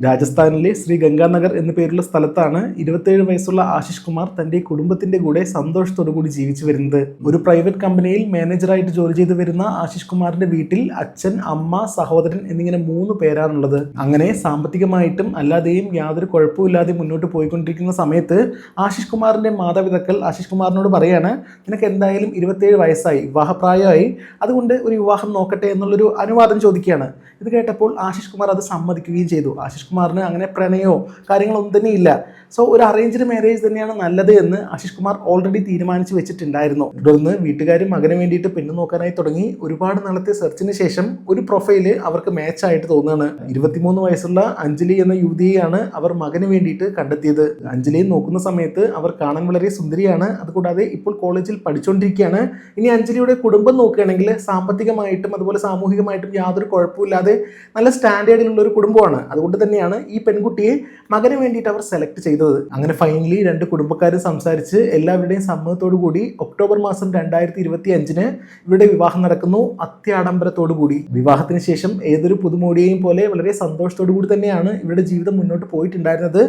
രാജസ്ഥാനിലെ ശ്രീ ഗംഗാനഗർ എന്നു പേരുള്ള സ്ഥലത്താണ് 27 വയസ്സുള്ള ആശിഷ് കുമാർ തന്റെ കുടുംബത്തിന്റെ കൂടെ സന്തോഷത്തോടു കൂടി ജീവിച്ചു വരുന്നത്. ഒരു പ്രൈവറ്റ് കമ്പനിയിൽ മാനേജറായിട്ട് ജോലി ചെയ്തു വരുന്ന ആശിഷ് കുമാറിന്റെ വീട്ടിൽ അച്ഛൻ, അമ്മ, സഹോദരൻ എന്നിങ്ങനെ 3 പേരാണുള്ളത്. അങ്ങനെ സാമ്പത്തികമായിട്ടും അല്ലാതെയും യാതൊരു കുഴപ്പമില്ലാതെ മുന്നോട്ട് പോയിക്കൊണ്ടിരിക്കുന്ന സമയത്ത് ആശിഷ് കുമാറിന്റെ മാതാപിതാക്കൾ ആശിഷ് കുമാറിനോട് പറയാണ്, നിനക്ക് എന്തായാലും 27 വയസ്സായി, വിവാഹപ്രായമായി, അതുകൊണ്ട് ഒരു വിവാഹം നോക്കട്ടെ എന്നുള്ളൊരു അനുവാദം ചോദിക്കുകയാണ്. ഇത് കേട്ടപ്പോൾ ആശിഷ് കുമാർ അത് സമ്മതിക്കുകയും ചെയ്തു. ആശിഷ് കുമാറിന് അങ്ങനെ പ്രണയമോ കാര്യങ്ങളൊന്നും തന്നെ ഇല്ല. സോ ഒരു അറേഞ്ച്ഡ് മാരേജ് തന്നെയാണ് നല്ലത് എന്ന് ആശിഷ് കുമാർ ഓൾറെഡി തീരുമാനിച്ചു വെച്ചിട്ടുണ്ടായിരുന്നു. തുടർന്ന് വീട്ടുകാർ മകന് വേണ്ടിയിട്ട് പെണ്ണ് നോക്കാനായി തുടങ്ങി. ഒരുപാട് നാളത്തെ സെർച്ചിന് ശേഷം ഒരു പ്രൊഫൈല് അവർക്ക് മാച്ച് ആയിട്ട് തോന്നുകയാണ്. 23 വയസ്സുള്ള അഞ്ജലി എന്ന യുവതിയെയാണ് അവർ മകന് വേണ്ടിയിട്ട് കണ്ടെത്തിയത്. അഞ്ജലിയെ നോക്കുന്ന സമയത്ത് അവർ കാണാൻ വളരെ സുന്ദരിയാണ്. അതുകൂടാതെ ഇപ്പോൾ കോളേജിൽ പഠിച്ചുകൊണ്ടിരിക്കുകയാണ്. ഇനി അഞ്ജലിയുടെ കുടുംബം നോക്കുകയാണെങ്കിൽ സാമ്പത്തികമായിട്ടും അതുപോലെ സാമൂഹികമായിട്ടും യാതൊരു കുഴപ്പമില്ലാതെ നല്ല സ്റ്റാൻഡേർഡിലുള്ള ഒരു കുടുംബമാണ്. അതുകൊണ്ട് തന്നെയാണ് ഈ പെൺകുട്ടിയെ മകന് വേണ്ടിയിട്ട് അവർ സെലക്ട് ചെയ്തത്. അങ്ങനെ ഫൈനലി 2 കുടുംബക്കാരും സംസാരിച്ച് എല്ലാവരുടെയും സമ്മതത്തോടു കൂടി ഒക്ടോബർ മാസം 2025 ഇവരുടെ വിവാഹം നടക്കുന്നു, അത്യാഡംബരത്തോടു കൂടി. വിവാഹത്തിന് ശേഷം ഏതൊരു പുതുമോടിയെയും പോലെ വളരെ സന്തോഷത്തോടു കൂടി തന്നെയാണ് ഇവരുടെ ജീവിതം മുന്നോട്ട് പോയിട്ടുണ്ടായിരുന്നത്.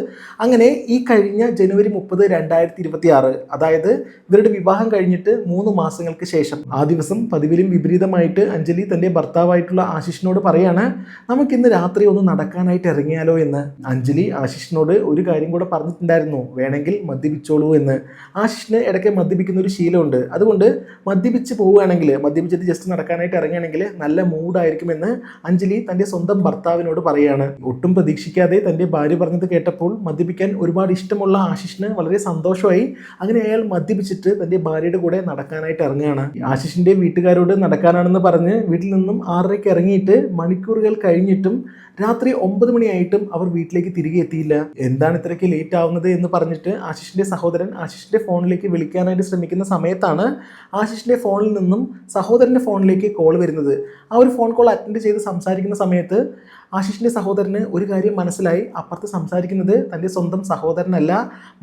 അങ്ങനെ ഈ കഴിഞ്ഞ ജനുവരി 30, 2026, അതായത് ഇവരുടെ വിവാഹം കഴിഞ്ഞിട്ട് 3 മാസങ്ങൾക്ക് ശേഷം ആ ദിവസം പതിവിലും വിപരീതമായിട്ട് അഞ്ജലി തന്റെ ഭർത്താവായിട്ടുള്ള ആശിഷിനോട് പറയാണ്, നമുക്കിന്ന് രാത്രി ഒന്ന് നടക്കാനായിട്ട് ഇറങ്ങിയാലോ എന്ന്. അഞ്ജലി ആശിഷിനോട് ഒരു കാര്യം കൂടെ പറഞ്ഞിട്ടുണ്ടായിരുന്നു, വേണമെങ്കിൽ മദ്യപിച്ചോളൂ എന്ന്. ആശിഷിന് ഇടയ്ക്ക് മദ്യപിക്കുന്ന ഒരു ശീലമുണ്ട്. അതുകൊണ്ട് മദ്യപിച്ച് പോവുകയാണെങ്കിൽ, മദ്യപിച്ചിട്ട് ജസ്റ്റ് നടക്കാനായിട്ട് ഇറങ്ങുകയാണെങ്കിൽ നല്ല മൂഡായിരിക്കുമെന്ന് അഞ്ജലി തന്റെ സ്വന്തം ഭർത്താവിനോട് പറയാണ്. ഒട്ടും പ്രതീക്ഷിക്കാതെ തന്റെ ഭാര്യ പറഞ്ഞത് കേട്ടപ്പോൾ മദ്യപിക്കാൻ ഒരുപാട് ഇഷ്ടമുള്ള ആശിഷിന് വളരെ സന്തോഷമായി. അങ്ങനെ അയാൾ മദ്യപിച്ചിട്ട് തന്റെ ഭാര്യയുടെ കൂടെ നടക്കാനായിട്ട് ഇറങ്ങുകയാണ്. ആശിഷിന്റെ വീട്ടുകാരോട് നടക്കാനാണെന്ന് പറഞ്ഞ് വീട്ടിൽ നിന്നും 6:30 ഇറങ്ങിയിട്ട് മണിക്കൂറുകൾ കഴിഞ്ഞിട്ടും രാത്രി 9 മണിയായിട്ടും അവർ വീട്ടിലേക്ക് തിരികെ എത്തിയില്ല. എന്താണ് ഇത്രയ്ക്ക് ലേറ്റ് ആവുന്നത് എന്ന് പറഞ്ഞിട്ട് ആശിഷിന്റെ സഹോദരൻ ആശിഷിന്റെ ഫോണിലേക്ക് വിളിക്കാനായിട്ട് ശ്രമിക്കുന്ന സമയത്താണ് ആശിഷിന്റെ ഫോണിൽ നിന്നും സഹോദരന്റെ ഫോണിലേക്ക് കോൾ വരുന്നത്. ആ ഒരു ഫോൺ കോൾ അറ്റൻഡ് ചെയ്ത് സംസാരിക്കുന്ന സമയത്ത് ആശിഷിന്റെ സഹോദരന് ഒരു കാര്യം മനസ്സിലായി, അപ്പുറത്ത് സംസാരിക്കുന്നത് തൻ്റെ സ്വന്തം സഹോദരനല്ല,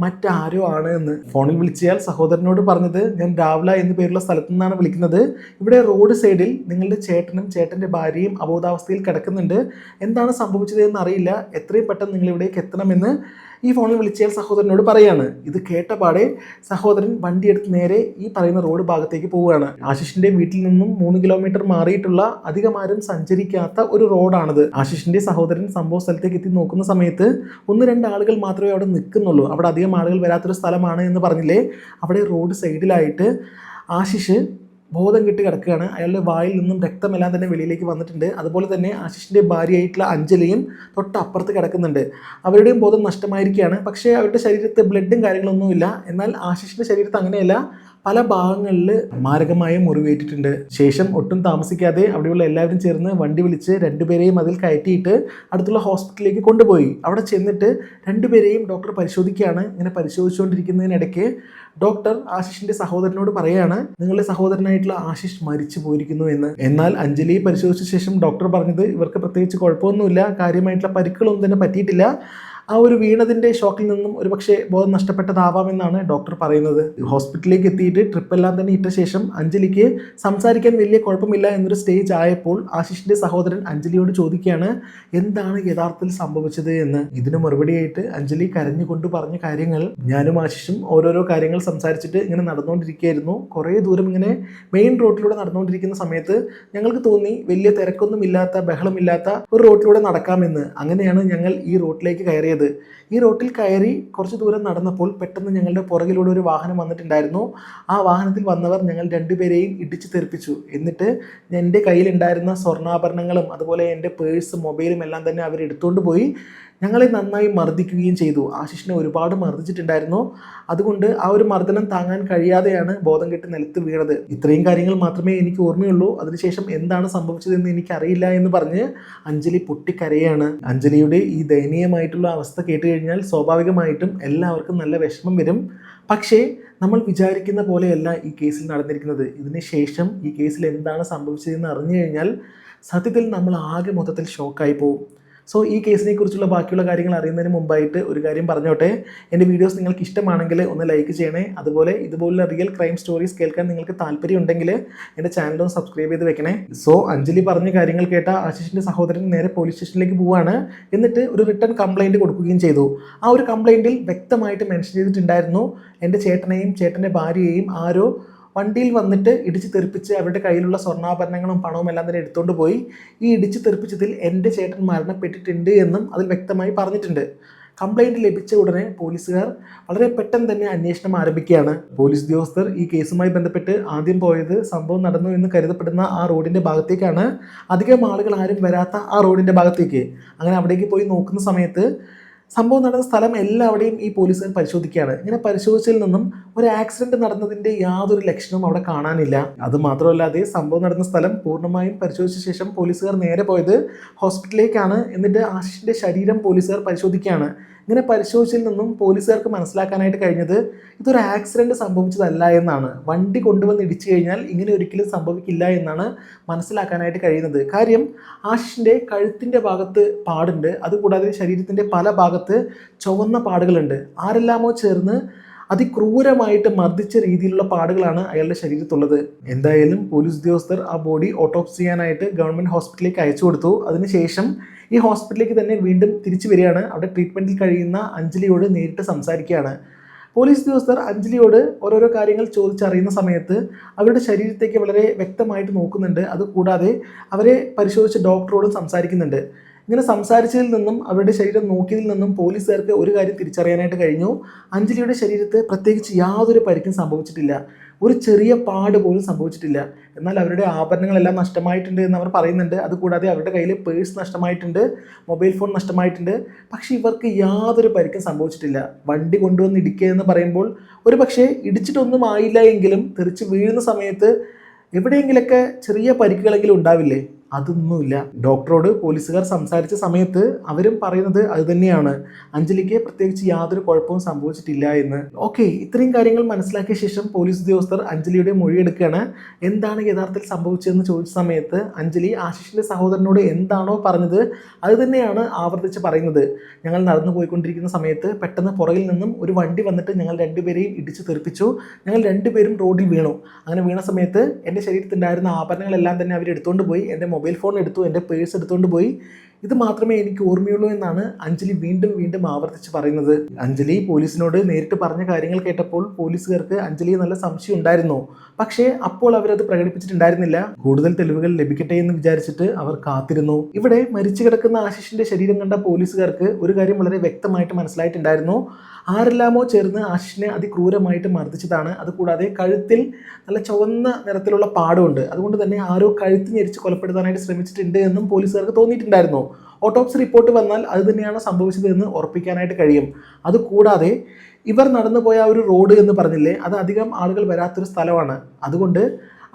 മറ്റാരോ ആണ് എന്ന്. ഫോണിൽ വിളിച്ചയാൾ സഹോദരനോട് പറഞ്ഞത്, ഞാൻ രാവില എന്നു പേരുള്ള സ്ഥലത്തു നിന്നാണ് വിളിക്കുന്നത്. ഇവിടെ റോഡ് സൈഡിൽ നിങ്ങളുടെ ചേട്ടനും ചേട്ടൻ്റെ ഭാര്യയും അബോധാവസ്ഥയിൽ കിടക്കുന്നുണ്ട്. എന്താണ് സംഭവിച്ചത് എന്ന് അറിയില്ല, എത്രയും പെട്ടെന്ന് നിങ്ങൾ ഇവിടേക്ക് എത്തണമെന്ന് ഈ ഫോണിൽ വിളിച്ചയാൾ സഹോദരനോട് പറയാണ്. ഇത് കേട്ടപാടെ സഹോദരൻ വണ്ടിയെടുത്ത് നേരെ ഈ പറയുന്ന റോഡ് ഭാഗത്തേക്ക് പോവുകയാണ്. ആശിഷിന്റെ വീട്ടിൽ നിന്നും 3 കിലോമീറ്റർ മാറിയിട്ടുള്ള അധികം ആരും സഞ്ചരിക്കാത്ത ഒരു റോഡാണിത്. ആശിഷിന്റെ സഹോദരൻ സംഭവ സ്ഥലത്തേക്ക് എത്തി നോക്കുന്ന സമയത്ത് 1-2 ആളുകൾ മാത്രമേ അവിടെ നിൽക്കുന്നുള്ളൂ. അവിടെ അധികം ആളുകൾ വരാത്തൊരു സ്ഥലമാണ് എന്ന് പറഞ്ഞില്ലേ. അവിടെ റോഡ് സൈഡിലായിട്ട് ആശിഷ് ബോധം കെട്ട് കിടക്കുകയാണ്. അയാളുടെ വായിൽ നിന്നും രക്തമെല്ലാം തന്നെ വെളിയിലേക്ക് വന്നിട്ടുണ്ട്. അതുപോലെ തന്നെ ആശിഷിൻ്റെ ഭാര്യയായിട്ടുള്ള അഞ്ജലിയും തൊട്ടപ്പുറത്ത് കിടക്കുന്നുണ്ട്. അവരുടെയും ബോധം നഷ്ടമായിരിക്കുകയാണ്. പക്ഷേ അവരുടെ ശരീരത്ത് ബ്ലഡും കാര്യങ്ങളൊന്നുമില്ല. എന്നാൽ ആശിഷിൻ്റെ ശരീരത്ത് അങ്ങനെയല്ല, പല ഭാഗങ്ങളിൽ മാരകമായ മുറിവേറ്റിട്ടുണ്ട്. ശേഷം ഒട്ടും താമസിക്കാതെ അവിടെയുള്ള എല്ലാവരും ചേർന്ന് വണ്ടി വിളിച്ച് 2 പേരെയും അതിൽ കയറ്റിയിട്ട് അടുത്തുള്ള ഹോസ്പിറ്റലിലേക്ക് കൊണ്ടുപോയി. അവിടെ ചെന്നിട്ട് 2 പേരെയും ഡോക്ടർ പരിശോധിക്കുകയാണ്. ഇങ്ങനെ പരിശോധിച്ചുകൊണ്ടിരിക്കുന്നതിനിടയ്ക്ക് ഡോക്ടർ ആശിഷിന്റെ സഹോദരനോട് പറയാണ്, നിങ്ങളുടെ സഹോദരനായിട്ടുള്ള ആശിഷ് മരിച്ചു പോയിരിക്കുന്നു എന്ന്. എന്നാൽ അഞ്ജലിയെ പരിശോധിച്ച ശേഷം ഡോക്ടർ പറഞ്ഞത് ഇവർക്ക് പ്രത്യേകിച്ച് കുഴപ്പമൊന്നുമില്ല, കാര്യമായിട്ടുള്ള പരിക്കുകളൊന്നും തന്നെ പറ്റിയിട്ടില്ല. ആ ഒരു വീണതിൻ്റെ ഷോക്കിൽ നിന്നും ഒരുപക്ഷെ ബോധം നഷ്ടപ്പെട്ടതാവാമെന്നാണ് ഡോക്ടർ പറയുന്നത്. ഹോസ്പിറ്റലിലേക്ക് എത്തിയിട്ട് ട്രിപ്പെല്ലാം തന്നെ ഇട്ട ശേഷം അഞ്ജലിക്ക് സംസാരിക്കാൻ വലിയ കുഴപ്പമില്ല എന്നൊരു സ്റ്റേജ് ആയപ്പോൾ ആശിഷിന്റെ സഹോദരൻ അഞ്ജലിയോട് ചോദിക്കുകയാണ്, എന്താണ് യഥാർത്ഥത്തിൽ സംഭവിച്ചത് എന്ന്. ഇതിന് മറുപടിയായിട്ട് അഞ്ജലി കരഞ്ഞുകൊണ്ട് പറഞ്ഞ കാര്യങ്ങൾ, ഞാനും ആശിഷും ഓരോരോ കാര്യങ്ങൾ സംസാരിച്ചിട്ട് ഇങ്ങനെ നടന്നുകൊണ്ടിരിക്കുകയായിരുന്നു. കുറേ ദൂരം ഇങ്ങനെ മെയിൻ റോഡിലൂടെ നടന്നുകൊണ്ടിരിക്കുന്ന സമയത്ത് ഞങ്ങൾക്ക് തോന്നി വലിയ തിരക്കൊന്നും ഇല്ലാത്ത ബഹളമില്ലാത്ത ഒരു റോഡിലൂടെ നടക്കാമെന്ന്. അങ്ങനെയാണ് ഞങ്ങൾ ഈ റോഡിലേക്ക് കയറിയത്. ഈ റോട്ടിൽ കയറി കുറച്ച് ദൂരം നടന്നപ്പോൾ പെട്ടെന്ന് ഞങ്ങളുടെ പുറകിലൂടെ ഒരു വാഹനം വന്നിട്ടുണ്ടായിരുന്നു. ആ വാഹനത്തിൽ വന്നവർ ഞങ്ങൾ 2 പേരെയും ഇടിച്ചു തെറിപ്പിച്ചു. എന്നിട്ട് എൻ്റെ കയ്യിലുണ്ടായിരുന്ന സ്വർണ്ണാഭരണങ്ങളും അതുപോലെ എൻ്റെ പേഴ്സും മൊബൈലും എല്ലാം തന്നെ അവർ എടുത്തുകൊണ്ട് പോയി. ഞങ്ങളെ നന്നായി മർദ്ദിക്കുകയും ചെയ്തു. ആശിഷിനെ ഒരുപാട് മർദ്ദിച്ചിട്ടുണ്ടായിരുന്നു. അതുകൊണ്ട് ആ ഒരു മർദ്ദനം താങ്ങാൻ കഴിയാതെയാണ് ബോധം കെട്ട് നിലത്ത് വീണത്. ഇത്രയും കാര്യങ്ങൾ മാത്രമേ എനിക്ക് ഓർമ്മയുള്ളൂ. അതിനുശേഷം എന്താണ് സംഭവിച്ചതെന്ന് എനിക്കറിയില്ല എന്ന് പറഞ്ഞ് അഞ്ജലി പൊട്ടിക്കരയാണ്. അഞ്ജലിയുടെ ഈ ദയനീയമായിട്ടുള്ള അവസ്ഥ കേട്ട് കഴിഞ്ഞാൽ സ്വാഭാവികമായിട്ടും എല്ലാവർക്കും നല്ല വിഷമം വരും. പക്ഷേ നമ്മൾ വിചാരിക്കുന്ന പോലെയല്ല ഈ കേസിൽ നടന്നിരിക്കുന്നത്. ഇതിന് ശേഷം ഈ കേസിൽ എന്താണ് സംഭവിച്ചതെന്ന് അറിഞ്ഞു കഴിഞ്ഞാൽ സത്യത്തിൽ നമ്മൾ ആകെ മൊത്തത്തിൽ ഷോക്കായി പോകും. സോ ഈ കേസിനെ കുറിച്ചുള്ള ബാക്കിയുള്ള കാര്യങ്ങൾ അറിയുന്നതിന് മുമ്പായിട്ട് ഒരു കാര്യം പറഞ്ഞോട്ടെ. എൻ്റെ വീഡിയോസ് നിങ്ങൾക്ക് ഇഷ്ടമാണെങ്കിൽ ഒന്ന് ലൈക്ക് ചെയ്യണേ. അതുപോലെ ഇതുപോലുള്ള റിയൽ ക്രൈം സ്റ്റോറീസ് കേൾക്കാൻ നിങ്ങൾക്ക് താല്പര്യം ഉണ്ടെങ്കിൽ എൻ്റെ ചാനൽ ഒന്ന് സബ്സ്ക്രൈബ് ചെയ്ത് വെക്കണേ. സോ അഞ്ജലി പറഞ്ഞ കാര്യങ്ങൾ കേട്ട ആശിഷിൻ്റെ സഹോദരൻ നേരെ പോലീസ് സ്റ്റേഷനിലേക്ക് പോവുകയാണ്. എന്നിട്ട് ഒരു റിട്ടേൺ കംപ്ലൈൻറ്റ് കൊടുക്കുകയും ചെയ്തു. ആ ഒരു കംപ്ലൈൻറ്റിൽ വ്യക്തമായിട്ട് മെൻഷൻ ചെയ്തിട്ടുണ്ടായിരുന്നു, എൻ്റെ ചേട്ടനെയും ചേട്ടൻ്റെ ഭാര്യയെയും ആരോ വണ്ടിയിൽ വന്നിട്ട് ഇടിച്ച് തെറിപ്പിച്ച് അവരുടെ കയ്യിലുള്ള സ്വർണ്ണാഭരണങ്ങളും പണവും എല്ലാം തന്നെ എടുത്തുകൊണ്ട് പോയി. ഈ ഇടിച്ച് തെറിപ്പിച്ചതിൽ എൻ്റെ ചേട്ടൻ മരണപ്പെട്ടിട്ടുണ്ട് എന്നും അതിൽ വ്യക്തമായി പറഞ്ഞിട്ടുണ്ട്. കംപ്ലൈൻറ്റ് ലഭിച്ച ഉടനെ പോലീസുകാർ വളരെ പെട്ടെന്ന് തന്നെ അന്വേഷണം ആരംഭിക്കുകയാണ്. പോലീസ് ഉദ്യോഗസ്ഥർ ഈ കേസുമായി ബന്ധപ്പെട്ട് ആദ്യം പോയത് സംഭവം നടന്നു എന്ന് കരുതപ്പെടുന്ന ആ റോഡിൻ്റെ ഭാഗത്തേക്കാണ്. അധികം ആളുകൾ ആരും വരാത്ത ആ റോഡിൻ്റെ ഭാഗത്തേക്ക്. അങ്ങനെ അവിടേക്ക് പോയി നോക്കുന്ന സമയത്ത് സംഭവം നടന്ന സ്ഥലം എല്ലാവിടെയും ഈ പോലീസുകാർ പരിശോധിക്കുകയാണ്. ഇങ്ങനെ പരിശോധിച്ചതിൽ നിന്നും ഒരു ആക്സിഡന്റ് നടന്നതിൻ്റെ യാതൊരു ലക്ഷണവും അവിടെ കാണാനില്ല. അതുമാത്രമല്ലാതെ സംഭവം നടന്ന സ്ഥലം പൂർണ്ണമായും പരിശോധിച്ച ശേഷം പോലീസുകാർ നേരെ പോയത് ഹോസ്പിറ്റലിലേക്കാണ്. എന്നിട്ട് ആശിഷിൻ്റെ ശരീരം പോലീസുകാർ പരിശോധിക്കുകയാണ്. ഇങ്ങനെ പരിശോധിച്ചതിൽ നിന്നും പോലീസുകാർക്ക് മനസ്സിലാക്കാനായിട്ട് കഴിഞ്ഞത് ഇതൊരു ആക്സിഡൻറ്റ് സംഭവിച്ചതല്ല എന്നാണ്. വണ്ടി കൊണ്ടുവന്ന് ഇടിച്ചു കഴിഞ്ഞാൽ ഇങ്ങനെ ഒരിക്കലും സംഭവിക്കില്ല എന്നാണ് മനസ്സിലാക്കാനായിട്ട് കഴിയുന്നത്. കാര്യം ആശിഷിൻ്റെ കഴുത്തിൻ്റെ ഭാഗത്ത് പാടുണ്ട്, അതുകൂടാതെ ശരീരത്തിൻ്റെ പല ഭാഗത്ത് ചുവന്ന പാടുകളുണ്ട്. ആരെല്ലാമോ ചേർന്ന് അതിക്രൂരമായിട്ട് മർദ്ദിച്ച രീതിയിലുള്ള പാടുകളാണ് അയാളുടെ ശരീരത്തുള്ളത്. എന്തായാലും പോലീസ് ഉദ്യോഗസ്ഥർ ആ ബോഡി ഓട്ടോപ്സി ചെയ്യാനായിട്ട് ഗവൺമെൻറ് ഹോസ്പിറ്റലിലേക്ക് അയച്ചു കൊടുത്തു. അതിനുശേഷം ഈ ഹോസ്പിറ്റലിലേക്ക് തന്നെ വീണ്ടും തിരിച്ചു വരികയാണ്. അവിടെ ട്രീറ്റ്മെൻറ്റിൽ കഴിയുന്ന അഞ്ജലിയോട് നേരിട്ട് സംസാരിക്കുകയാണ്. പോലീസ് ഉദ്യോഗസ്ഥർ അഞ്ജലിയോട് ഓരോരോ കാര്യങ്ങൾ ചോദിച്ചറിയുന്ന സമയത്ത് അവരുടെ ശരീരത്തേക്ക് വളരെ വ്യക്തമായിട്ട് നോക്കുന്നുണ്ട്. അതുകൂടാതെ അവരെ പരിശോധിച്ച ഡോക്ടറോടും സംസാരിക്കുന്നുണ്ട്. ഇങ്ങനെ സംസാരിച്ചതിൽ നിന്നും അവരുടെ ശരീരം നോക്കിയതിൽ നിന്നും പോലീസുകാർക്ക് ഒരു കാര്യം തിരിച്ചറിയാനായിട്ട് കഴിഞ്ഞു. അഞ്ജലിയുടെ ശരീരത്ത് പ്രത്യേകിച്ച് യാതൊരു പരിക്കും സംഭവിച്ചിട്ടില്ല, ഒരു ചെറിയ പാട് പോലും സംഭവിച്ചിട്ടില്ല. എന്നാൽ അവരുടെ ആഭരണങ്ങളെല്ലാം നഷ്ടമായിട്ടുണ്ട് എന്ന് അവർ പറയുന്നുണ്ട്. അതുകൂടാതെ അവരുടെ കയ്യിൽ പേഴ്സ് നഷ്ടമായിട്ടുണ്ട്, മൊബൈൽ ഫോൺ നഷ്ടമായിട്ടുണ്ട്. പക്ഷേ ഇവർക്ക് യാതൊരു പരിക്കും സംഭവിച്ചിട്ടില്ല. വണ്ടി കൊണ്ടുവന്ന് ഇടിക്കുക എന്ന് പറയുമ്പോൾ ഒരു പക്ഷേ ഇടിച്ചിട്ടൊന്നും ആയില്ല എങ്കിലും തെറിച്ച് വീഴുന്ന സമയത്ത് എവിടെയെങ്കിലൊക്കെ ചെറിയ പരിക്കുകളെങ്കിലും ഉണ്ടാവില്ലേ? അതൊന്നുമില്ല. ഡോക്ടറോട് പോലീസുകാർ സംസാരിച്ച സമയത്ത് അവരും പറയുന്നത് അത് തന്നെയാണ്, അഞ്ജലിക്ക് പ്രത്യേകിച്ച് യാതൊരു കുഴപ്പവും സംഭവിച്ചിട്ടില്ല എന്ന്. ഓക്കെ, ഇത്രയും കാര്യങ്ങൾ മനസ്സിലാക്കിയ ശേഷം പോലീസ് ഉദ്യോഗസ്ഥർ അഞ്ജലിയുടെ മൊഴിയെടുക്കുകയാണ്. എന്താണ് യഥാർത്ഥത്തിൽ സംഭവിച്ചതെന്ന് ചോദിച്ച സമയത്ത് അഞ്ജലി ആശിഷിൻ്റെ സഹോദരനോട് എന്താണോ പറഞ്ഞത് അത് തന്നെയാണ് ആവർത്തിച്ച് പറയുന്നത്. ഞങ്ങൾ നടന്നു പോയിക്കൊണ്ടിരിക്കുന്ന സമയത്ത് പെട്ടെന്ന് പുറകിൽ നിന്നും ഒരു വണ്ടി വന്നിട്ട് ഞങ്ങൾ രണ്ടുപേരെയും ഇടിച്ച് തെറിപ്പിച്ചു. ഞങ്ങൾ രണ്ടുപേരും റോഡിൽ വീണു. അങ്ങനെ വീണ സമയത്ത് എൻ്റെ ശരീരത്തിലുണ്ടായിരുന്ന ആഭരണങ്ങളെല്ലാം തന്നെ അവർ എടുത്തുകൊണ്ട് പോയി. എൻ്റെ മൊബൈൽ ഫോൺ എടുത്തു, എൻ്റെ പേഴ്സ് എടുത്തുകൊണ്ട് പോയി. ഇത് മാത്രമേ എനിക്ക് ഓർമ്മയുള്ളൂ എന്നാണ് അഞ്ജലി വീണ്ടും വീണ്ടും ആവർത്തിച്ച് പറയുന്നത്. അഞ്ജലി പോലീസിനോട് നേരിട്ട് പറഞ്ഞ കാര്യങ്ങൾ കേട്ടപ്പോൾ പോലീസുകാർക്ക് അഞ്ജലിയെ നല്ല സംശയം ഉണ്ടായിരുന്നു. പക്ഷേ അപ്പോൾ അവരത് പ്രകടിപ്പിച്ചിട്ടുണ്ടായിരുന്നില്ല. കൂടുതൽ തെളിവുകൾ ലഭിക്കട്ടെ എന്ന് വിചാരിച്ചിട്ട് അവർ കാത്തിരുന്നു. ഇവിടെ മരിച്ചു കിടക്കുന്ന ആശിഷിന്റെ ശരീരം കണ്ട പോലീസുകാർക്ക് ഒരു കാര്യം വളരെ വ്യക്തമായിട്ട് മനസ്സിലായിട്ടുണ്ടായിരുന്നു. ആരെല്ലാമോ ചേർന്ന് ആശിഷിനെ അതിക്രൂരമായിട്ട് മർദ്ദിച്ചതാണ്. അതുകൂടാതെ കഴുത്തിൽ നല്ല ചുവന്ന നിറത്തിലുള്ള പാടുണ്ട്. അതുകൊണ്ട് തന്നെ ആരോ കഴുത്ത് ഞെരിച്ച് കൊലപ്പെടുത്താനായിട്ട് ശ്രമിച്ചിട്ടുണ്ട് എന്നും പോലീസുകാർക്ക് തോന്നിയിട്ടുണ്ടായിരുന്നു. ഓട്ടോപ്സി റിപ്പോർട്ട് വന്നാൽ അത് തന്നെയാണ് സംഭവിച്ചത് എന്ന് ഉറപ്പിക്കാനായിട്ട് കഴിയും. അതുകൂടാതെ ഇവർ നടന്നു പോയ ഒരു റോഡ് എന്ന് പറഞ്ഞില്ലേ, അത് അധികം ആളുകൾ വരാത്തൊരു സ്ഥലമാണ്. അതുകൊണ്ട്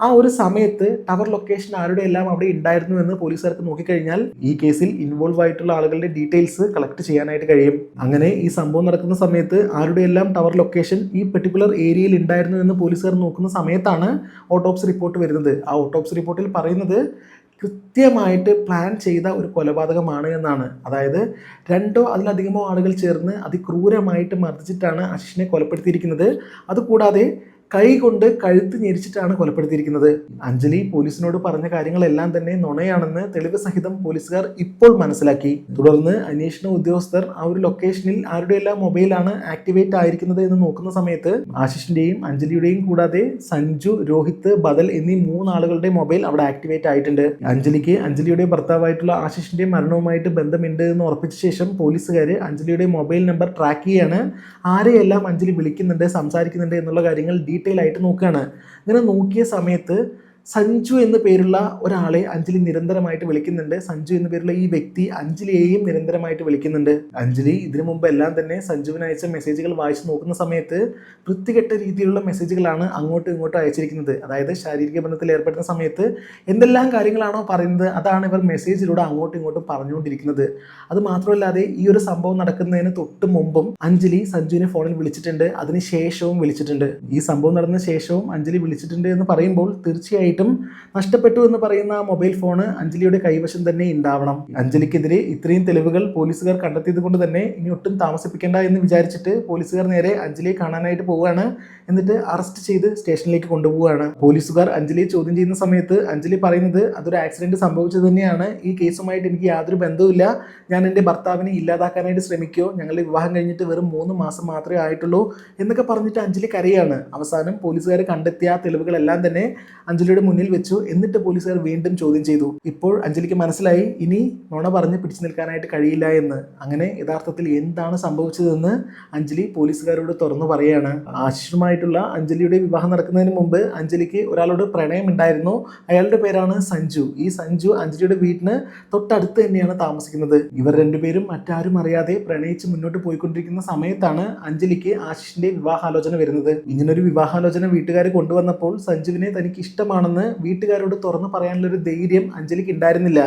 ആ ഒരു സമയത്ത് ടവർ ലൊക്കേഷൻ ആരുടെ എല്ലാം അവിടെ ഉണ്ടായിരുന്നു എന്ന് പോലീസുകാർക്ക് നോക്കിക്കഴിഞ്ഞാൽ ഈ കേസിൽ ഇൻവോൾവ് ആയിട്ടുള്ള ആളുകളുടെ ഡീറ്റെയിൽസ് കളക്ട് ചെയ്യാനായിട്ട് കഴിയും. അങ്ങനെ ഈ സംഭവം നടക്കുന്ന സമയത്ത് ആരുടെ എല്ലാം ടവർ ലൊക്കേഷൻ ഈ പെർട്ടിക്കുലർ ഏരിയയിൽ ഉണ്ടായിരുന്നു എന്ന് പോലീസുകാർ നോക്കുന്ന സമയത്താണ് ഓട്ടോപ്സി റിപ്പോർട്ട് വരുന്നത്. ആ ഓട്ടോപ്സി റിപ്പോർട്ടിൽ പറയുന്നത് കൃത്യമായിട്ട് പ്ലാൻ ചെയ്ത ഒരു കൊലപാതകമാണ് എന്നാണ്. അതായത് രണ്ടോ അതിലധികമോ ആളുകൾ ചേർന്ന് അതിക്രൂരമായിട്ട് മർദ്ദിച്ചിട്ടാണ് ആശിഷിനെ കൊലപ്പെടുത്തിയിരിക്കുന്നത്. അതുകൂടാതെ കൈ കൊണ്ട് കഴുത്ത് ഞെരിച്ചിട്ടാണ് കൊലപ്പെടുത്തിയിരിക്കുന്നത്. അഞ്ജലി പോലീസിനോട് പറഞ്ഞ കാര്യങ്ങളെല്ലാം തന്നെ നുണയാണെന്ന് തെളിവ് സഹിതം പോലീസുകാർ ഇപ്പോൾ മനസ്സിലാക്കി. തുടർന്ന് അന്വേഷണ ഉദ്യോഗസ്ഥർ ആ ഒരു ലൊക്കേഷനിൽ ആരുടെയെല്ലാം മൊബൈലാണ് ആക്ടിവേറ്റ് ആയിരിക്കുന്നത് എന്ന് നോക്കുന്ന സമയത്ത് ആശിഷിന്റെയും അഞ്ജലിയുടെയും കൂടാതെ സഞ്ജു, രോഹിത്, ബദൽ എന്നീ 3 ആളുകളുടെ മൊബൈൽ അവിടെ ആക്ടിവേറ്റ് ആയിട്ടുണ്ട്. അഞ്ജലിക്ക് അഞ്ജലിയുടെ ഭർത്താവായിട്ടുള്ള ആശിഷിന്റെ മരണവുമായിട്ട് ബന്ധമുണ്ട് എന്ന് ഉറപ്പിച്ച ശേഷം പോലീസുകാർ അഞ്ജലിയുടെ മൊബൈൽ നമ്പർ ട്രാക്ക് ചെയ്യാണ്. ആരെയെല്ലാം അഞ്ജലി വിളിക്കുന്നുണ്ട്, സംസാരിക്കുന്നുണ്ട് എന്നുള്ള കാര്യങ്ങൾ ഡീറ്റെയിൽ ആയിട്ട് നോക്കുകയാണ്. ഇങ്ങനെ നോക്കിയ സമയത്ത് സഞ്ജു എന്ന് പേരുള്ള ഒരാളെ അഞ്ജലി നിരന്തരമായിട്ട് വിളിക്കുന്നുണ്ട്. സഞ്ജു എന്ന് പേരുള്ള ഈ വ്യക്തി അഞ്ജലിയെയും നിരന്തരമായിട്ട് വിളിക്കുന്നുണ്ട്. അഞ്ജലി ഇതിനു മുമ്പ് എല്ലാം തന്നെ സഞ്ജുവിന് അയച്ച മെസ്സേജുകൾ വായിച്ച് നോക്കുന്ന സമയത്ത് വൃത്തികെട്ട രീതിയിലുള്ള മെസ്സേജുകളാണ് അങ്ങോട്ടും ഇങ്ങോട്ടും അയച്ചിരിക്കുന്നത്. അതായത് ശാരീരിക ബന്ധത്തിൽ ഏർപ്പെടുന്ന സമയത്ത് എന്തെല്ലാം കാര്യങ്ങളാണോ പറയുന്നത് അതാണ് ഇവർ മെസ്സേജിലൂടെ അങ്ങോട്ടും ഇങ്ങോട്ടും പറഞ്ഞുകൊണ്ടിരിക്കുന്നത്. അത് മാത്രമല്ലാതെ ഈ ഒരു സംഭവം നടക്കുന്നതിന് തൊട്ട് മുമ്പും അഞ്ജലി സഞ്ജുവിനെ ഫോണിൽ വിളിച്ചിട്ടുണ്ട്, അതിന് ശേഷവും വിളിച്ചിട്ടുണ്ട്. ഈ സംഭവം നടന്ന ശേഷവും അഞ്ജലി വിളിച്ചിട്ടുണ്ട് എന്ന് പറയുമ്പോൾ തീർച്ചയായിട്ടും തീർച്ചയായിട്ടും നഷ്ടപ്പെട്ടു എന്ന് പറയുന്ന മൊബൈൽ ഫോണ് അഞ്ജലിയുടെ കൈവശം തന്നെ ഉണ്ടാവണം. അഞ്ജലിക്കെതിരെ ഇത്രയും തെളിവുകൾ പോലീസുകാർ കണ്ടെത്തിയത് കൊണ്ട് തന്നെ ഇനി ഒട്ടും താമസിപ്പിക്കേണ്ട എന്ന് വിചാരിച്ചിട്ട് പോലീസുകാർ നേരെ അഞ്ജലിയെ കാണാനായിട്ട് പോവുകയാണ്. എന്നിട്ട് അറസ്റ്റ് ചെയ്ത് സ്റ്റേഷനിലേക്ക് കൊണ്ടുപോവുകയാണ്. പോലീസുകാർ അഞ്ജലിയെ ചോദ്യം ചെയ്യുന്ന സമയത്ത് അഞ്ജലി പറയുന്നത് അതൊരു ആക്സിഡന്റ് സംഭവിച്ചത് തന്നെയാണ്, ഈ കേസുമായിട്ട് എനിക്ക് യാതൊരു ബന്ധവുമില്ല, ഞാൻ എൻ്റെ ഭർത്താവിനെ ഇല്ലാതാക്കാനായിട്ട് ശ്രമിക്കുകയോ, ഞങ്ങളുടെ വിവാഹം കഴിഞ്ഞിട്ട് വെറും 3 മാസം മാത്രമേ ആയിട്ടുള്ളൂ എന്നൊക്കെ പറഞ്ഞിട്ട് അഞ്ജലി കരയാണ്. അവസാനം പോലീസുകാർ കണ്ടെത്തിയ തെളിവുകളെല്ലാം തന്നെ അഞ്ജലിയുടെ മുന്നിൽ വെച്ചു. എന്നിട്ട് പോലീസുകാർ വീണ്ടും ചോദ്യം ചെയ്തു. ഇപ്പോൾ അഞ്ജലിക്ക് മനസ്സിലായി ഇനി നുണ പറഞ്ഞ് പിടിച്ചു നിൽക്കാനായിട്ട് കഴിയില്ല എന്ന്. അങ്ങനെ യഥാർത്ഥത്തിൽ എന്താണ് സംഭവിച്ചതെന്ന് അഞ്ജലി പോലീസുകാരോട് തുറന്നു പറയുകയാണ്. ആശിഷുമായിട്ടുള്ള അഞ്ജലിയുടെ വിവാഹം നടക്കുന്നതിന് മുമ്പ് അഞ്ജലിക്ക് ഒരാളോട് പ്രണയം ഉണ്ടായിരുന്നു. അയാളുടെ പേരാണ് സഞ്ജു. ഈ സഞ്ജു അഞ്ജലിയുടെ വീടിന് തൊട്ടടുത്ത് തന്നെയാണ് താമസിക്കുന്നത്. ഇവർ രണ്ടുപേരും മറ്റാരും അറിയാതെ പ്രണയിച്ച് മുന്നോട്ട് പോയിക്കൊണ്ടിരിക്കുന്ന സമയത്താണ് അഞ്ജലിക്ക് ആശിഷിന്റെ വിവാഹാലോചന വരുന്നത്. ഇങ്ങനൊരു വിവാഹാലോചന വീട്ടുകാർ കൊണ്ടുവന്നപ്പോൾ സഞ്ജുവിനെ തനിക്ക് ഇഷ്ടമാണെന്ന് വീട്ടുകാരോട് തുറന്നു പറയാനുള്ളൊരു ധൈര്യം അഞ്ജലിക്ക് ഉണ്ടായിരുന്നില്ല.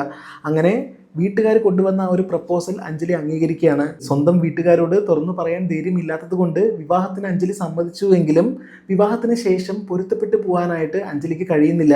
അങ്ങനെ വീട്ടുകാർ കൊണ്ടുവന്ന ആ ഒരു പ്രപ്പോസൽ അഞ്ജലി അംഗീകരിക്കുകയാണ്. സ്വന്തം വീട്ടുകാരോട് തുറന്നു പറയാൻ ധൈര്യമില്ലാത്തത് കൊണ്ട് വിവാഹത്തിന് അഞ്ജലി സമ്മതിച്ചുവെങ്കിലും വിവാഹത്തിന് ശേഷം പൊരുത്തപ്പെട്ടു പോകാനായിട്ട് അഞ്ജലിക്ക് കഴിയുന്നില്ല.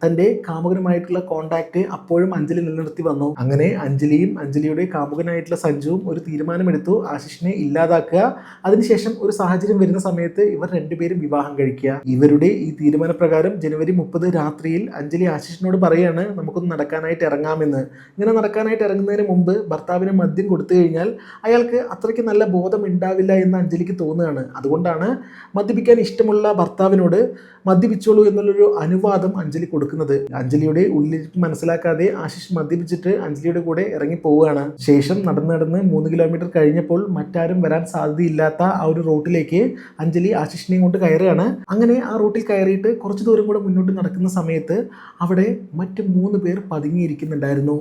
തൻ്റെ കാമുകനുമായിട്ടുള്ള കോണ്ടാക്ട് അപ്പോഴും അഞ്ജലി നിലനിർത്തി വന്നു. അങ്ങനെ അഞ്ജലിയും അഞ്ജലിയുടെ കാമുകനായിട്ടുള്ള സഞ്ജുവും ഒരു തീരുമാനമെടുത്തു, ആശിഷിനെ ഇല്ലാതാക്കുക. അതിനുശേഷം ഒരു സാഹചര്യം വരുന്ന സമയത്ത് ഇവർ രണ്ടുപേരും വിവാഹം കഴിക്കുക. ഇവരുടെ ഈ തീരുമാനപ്രകാരം ജനുവരി 30 രാത്രിയിൽ അഞ്ജലി ആശിഷിനോട് പറയാണ് നമുക്കൊന്ന് നടക്കാനായിട്ട് ഇറങ്ങാമെന്ന്. ഇങ്ങനെ നടക്കാനായിട്ട് ഇറങ്ങുന്നതിന് മുമ്പ് ഭർത്താവിന് മദ്യം കൊടുത്തു കഴിഞ്ഞാൽ അയാൾക്ക് അത്രയ്ക്ക് നല്ല ബോധം ഉണ്ടാവില്ല എന്ന് അഞ്ജലിക്ക് തോന്നുകയാണ്. അതുകൊണ്ടാണ് മദ്യപിക്കാൻ ഇഷ്ടമുള്ള ഭർത്താവിനോട് മദ്യപിച്ചോളൂ എന്നുള്ളൊരു അനുവാദം അഞ്ജലി കൊടുക്കുന്നത്. അഞ്ജലിയുടെ ഉള്ളിലേക്ക് മനസ്സിലാക്കാതെ ആശിഷ് മദ്യപിച്ചിട്ട് അഞ്ജലിയുടെ കൂടെ ഇറങ്ങി പോവുകയാണ്. ശേഷം നടന്ന് 3 കിലോമീറ്റർ കഴിഞ്ഞപ്പോൾ മറ്റാരും വരാൻ സാധ്യതയില്ലാത്ത ആ ഒരു റോട്ടിലേക്ക് അഞ്ജലി ആശിഷിനെയും കൊണ്ട് കയറുകയാണ്. അങ്ങനെ ആ റൂട്ടിൽ കയറിയിട്ട് കുറച്ച് ദൂരം കൂടെ മുന്നോട്ട് നടക്കുന്ന സമയത്ത് അവിടെ മറ്റ് 3 പേർ പതുങ്ങിയിരിക്കുന്നുണ്ടായിരുന്നു.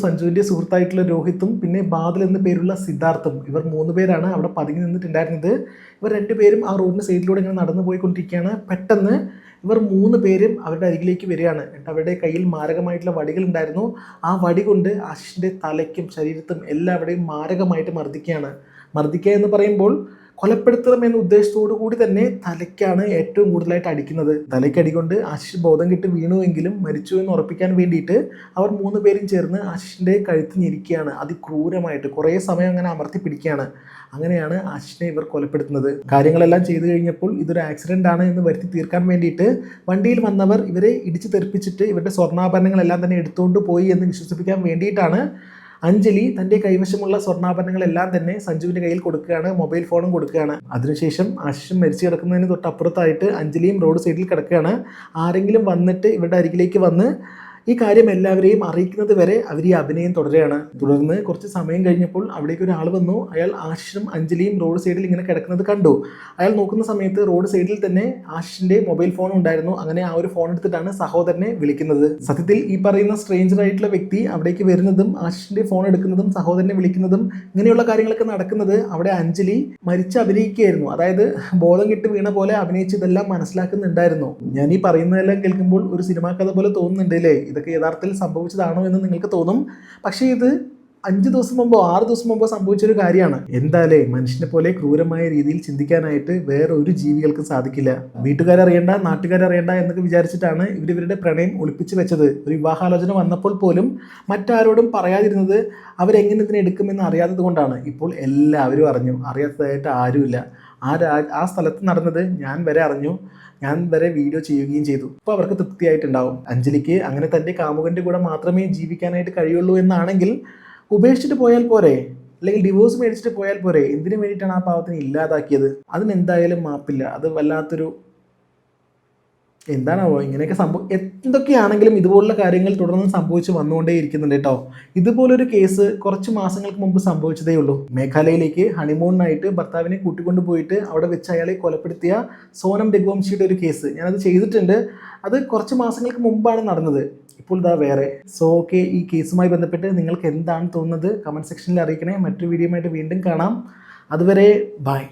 സഞ്ജുവിന്റെ സുഹൃത്തായിട്ടുള്ള രോഹിത്തും പിന്നെ ബാദൽ എന്ന പേരുള്ള സിദ്ധാർത്ഥും. ഇവർ 3 പേരാണ് അവിടെ പതുങ്ങി നിന്നിട്ടുണ്ടായിരുന്നത്. ഇവർ 2 പേരും ആ റോഡിന്റെ സൈഡിലൂടെ ഇങ്ങനെ നടന്നു പോയിക്കൊണ്ടിരിക്കുകയാണ്. പെട്ടെന്ന് ഇവർ 3 പേരും അവരുടെ അരികിലേക്ക് വരികയാണ്. എന്നിട്ട് അവരുടെ കയ്യിൽ മാരകമായിട്ടുള്ള വടികൾ ഉണ്ടായിരുന്നു. ആ വടി കൊണ്ട് ആശിഷിന്റെ തലയ്ക്കും ശരീരത്തും എല്ലാവരുടെയും മാരകമായിട്ട് മർദ്ദിക്കുക എന്ന് പറയുമ്പോൾ കൊലപ്പെടുത്തണം എന്ന ഉദ്ദേശത്തോടു കൂടി തന്നെ തലയ്ക്കാണ് ഏറ്റവും കൂടുതലായിട്ട് അടിക്കുന്നത്. തലയ്ക്കടികൊണ്ട് ആശിഷ് ബോധം കെട്ട് വീണുവെങ്കിലും മരിച്ചു എന്ന് ഉറപ്പിക്കാൻ വേണ്ടിയിട്ട് അവർ 3 പേരും ചേർന്ന് ആശിഷിന്റെ കഴുത്ത് ഞെരിക്കുകയാണ്. അതിക്രൂരമായിട്ട് കുറേ സമയം അങ്ങനെ അമർത്തി പിടിക്കുകയാണ്. അങ്ങനെയാണ് ആശിഷിനെ ഇവർ കൊലപ്പെടുത്തുന്നത്. കാര്യങ്ങളെല്ലാം ചെയ്തു കഴിഞ്ഞപ്പോൾ ഇതൊരു ആക്സിഡന്റ് ആണ് എന്ന് വരുത്തി തീർക്കാൻ വേണ്ടിയിട്ട് വണ്ടിയിൽ വന്നവർ ഇവരെ ഇടിച്ചു തെറിപ്പിച്ചിട്ട് ഇവരുടെ സ്വർണ്ണാഭരണങ്ങളെല്ലാം തന്നെ എടുത്തുകൊണ്ട് പോയി എന്ന് വിശ്വസിപ്പിക്കാൻ വേണ്ടിയിട്ടാണ് അഞ്ജലി തൻ്റെ കൈവശമുള്ള സ്വർണ്ണാഭരണങ്ങളെല്ലാം തന്നെ സഞ്ജുവിൻ്റെ കയ്യിൽ കൊടുക്കുകയാണ്. മൊബൈൽ ഫോണും കൊടുക്കുകയാണ്. അതിനുശേഷം ആശിഷും മരിച്ചു കിടക്കുന്നതിന് തൊട്ടപ്പുറത്തായിട്ട് അഞ്ജലിയും റോഡ് സൈഡിൽ കിടക്കുകയാണ്. ആരെങ്കിലും വന്നിട്ട് ഇവരുടെ അരികിലേക്ക് വന്ന് ഈ കാര്യം എല്ലാവരെയും അറിയിക്കുന്നത് വരെ അവർ ഈ അഭിനയം തുടരുകയാണ്. തുടർന്ന് കുറച്ച് സമയം കഴിഞ്ഞപ്പോൾ അവിടേക്ക് ഒരാൾ വന്നു. അയാൾ ആശിഷും അഞ്ജലിയും റോഡ് സൈഡിൽ ഇങ്ങനെ കിടക്കുന്നത് കണ്ടു. അയാൾ നോക്കുന്ന സമയത്ത് റോഡ് സൈഡിൽ തന്നെ ആശിഷിന്റെ മൊബൈൽ ഫോൺ ഉണ്ടായിരുന്നു. അങ്ങനെ ആ ഒരു ഫോൺ എടുത്തിട്ടാണ് സഹോദരനെ വിളിക്കുന്നത്. സത്യത്തിൽ ഈ പറയുന്ന സ്ട്രേഞ്ചർ ആയിട്ടുള്ള വ്യക്തി അവിടേക്ക് വരുന്നതും ആശിഷിന്റെ ഫോൺ എടുക്കുന്നതും സഹോദരനെ വിളിക്കുന്നതും ഇങ്ങനെയുള്ള കാര്യങ്ങളൊക്കെ നടക്കുന്നത് അവിടെ അഞ്ജലി മരിച്ച് അഭിനയിക്കുകയായിരുന്നു. അതായത് ബോധം കെട്ട് വീണ പോലെ അഭിനയിച്ച് ഇതെല്ലാം മനസ്സിലാക്കുന്നുണ്ടായിരുന്നു. ഞാൻ ഈ പറയുന്നതെല്ലാം കേൾക്കുമ്പോൾ ഒരു സിനിമാ കഥ പോലെ തോന്നുന്നുണ്ട് അല്ലേ? ഇതൊക്കെ യഥാർത്ഥത്തിൽ സംഭവിച്ചതാണോ എന്ന് നിങ്ങൾക്ക് തോന്നും. പക്ഷേ ഇത് 5 ദിവസം മുമ്പോ 6 ദിവസം മുമ്പോ സംഭവിച്ചൊരു കാര്യമാണ്. എന്തായാലേ മനുഷ്യനെ പോലെ ക്രൂരമായ രീതിയിൽ ചിന്തിക്കാനായിട്ട് വേറെ ഒരു ജീവികൾക്കും സാധിക്കില്ല. വീട്ടുകാരറിയണ്ട, നാട്ടുകാരറിയണ്ട എന്നൊക്കെ വിചാരിച്ചിട്ടാണ് ഇവരുടെ പ്രണയം ഒളിപ്പിച്ച് വെച്ചത്. ഒരു വിവാഹാലോചന വന്നപ്പോൾ പോലും മറ്റാരോടും പറയാതിരുന്നത് അവരെങ്ങനെ ഇതിനെ എടുക്കുമെന്ന് അറിയാത്തത് കൊണ്ടാണ്. ഇപ്പോൾ എല്ലാവരും അറിഞ്ഞു. അറിയാത്തതായിട്ട് ആരുമില്ല. ആ സ്ഥലത്ത് നടന്നത് ഞാൻ വരെ അറിഞ്ഞു. ഞാൻ വരെ വീഡിയോ ചെയ്യുകയും ചെയ്തു. അപ്പോൾ അവർക്ക് തൃപ്തിയായിട്ടുണ്ടാവും. അഞ്ജലിക്ക് അങ്ങനെ തൻ്റെ കാമുകൻ്റെ കൂടെ മാത്രമേ ജീവിക്കാനായിട്ട് കഴിയുള്ളൂ എന്നാണെങ്കിൽ ഉപേക്ഷിച്ചിട്ട് പോയാൽ പോരെ, അല്ലെങ്കിൽ ഡിവോഴ്സ് മേടിച്ചിട്ട് പോയാൽ പോരെ. എന്തിനു വേണ്ടിയിട്ടാണ് ആ പാവത്തിനെ ഇല്ലാതാക്കിയത്? അതിനെന്തായാലും മാപ്പില്ല. അത് വല്ലാത്തൊരു എന്താണാവോ ഇങ്ങനെയൊക്കെ എന്തൊക്കെയാണെങ്കിലും ഇതുപോലുള്ള കാര്യങ്ങൾ തുടർന്ന് സംഭവിച്ച് വന്നുകൊണ്ടേ ഇരിക്കുന്നുണ്ട് കേട്ടോ. ഇതുപോലൊരു കേസ് കുറച്ച് മാസങ്ങൾക്ക് മുമ്പ് സംഭവിച്ചതേ ഉള്ളൂ. മേഘാലയയിലേക്ക് ഹണിമൂണിനായിട്ട് ഭർത്താവിനെ കൂട്ടിക്കൊണ്ടു പോയിട്ട് അവിടെ വെച്ച് അയാളെ കൊലപ്പെടുത്തിയ സോനം രഘുവംശിയുടെ ഒരു കേസ് ഞാനത് ചെയ്തിട്ടുണ്ട്. അത് കുറച്ച് മാസങ്ങൾക്ക് മുമ്പാണ് നടന്നത്. ഇപ്പോൾ ഇതാ വേറെ. സോ ഓക്കെ, ഈ കേസുമായി ബന്ധപ്പെട്ട് നിങ്ങൾക്ക് എന്താണ് തോന്നുന്നത് കമൻറ്റ് സെക്ഷനിൽ അറിയിക്കണേ. മറ്റൊരു വീഡിയോയുമായിട്ട് വീണ്ടും കാണാം. അതുവരെ ബൈ.